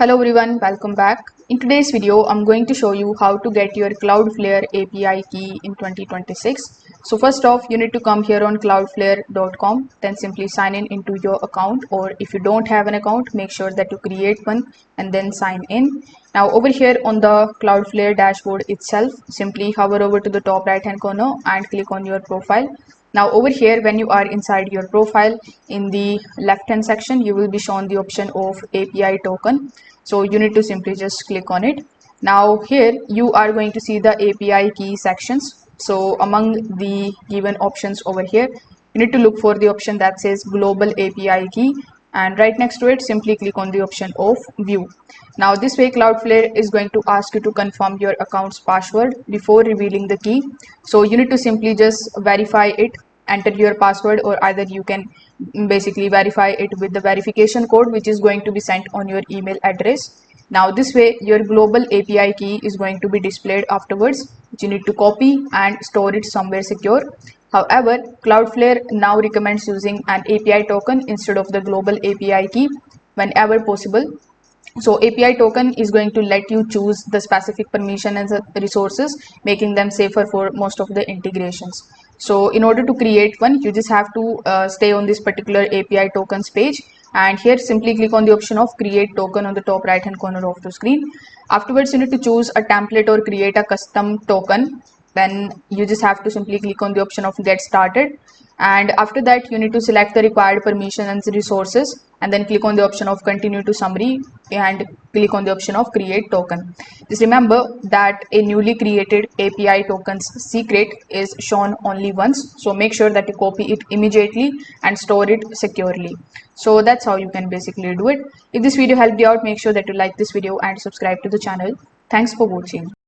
Hello everyone, welcome back. In today's video, I'm going to show you how to get your Cloudflare API key in 2026. So first off, you need to come here on cloudflare.com, then simply sign in into your account, or if you don't have an account, make sure that you create one and then sign in. Now over here on the Cloudflare dashboard itself, simply hover over to the top right hand corner and click on your profile. Now over here, when you are inside your profile, in the left hand section, you will be shown the option of API token. So you need to simply just click on it. Now here you are going to see the API key sections. So among the given options over here, you need to look for the option that says global API key, and right next to it simply click on the option of view. Now this way Cloudflare is going to ask you to confirm your account's password before revealing the key. So you need to simply just verify it, enter your password, or either you can basically verify it with the verification code which is going to be sent on your email address. Now this way your global API key is going to be displayed afterwards, which you need to copy and store it somewhere secure. However, Cloudflare now recommends using an API token instead of the global API key whenever possible. So API token is going to let you choose the specific permission and the resources, making them safer for most of the integrations. So in order to create one, you just have to stay on this particular API tokens page, and here simply click on the option of create token on the top right hand corner of the screen. Afterwards, you need to choose a template or create a custom token. Then you just have to simply click on the option of get started, and after that you need to select the required permission and resources, and then click on the option of continue to summary and click on the option of create token. Just remember that a newly created API token's secret is shown only once, so make sure that you copy it immediately and store it securely. So that's how you can basically do it. If this video helped you out, make sure that you like this video and subscribe to the channel. Thanks for watching.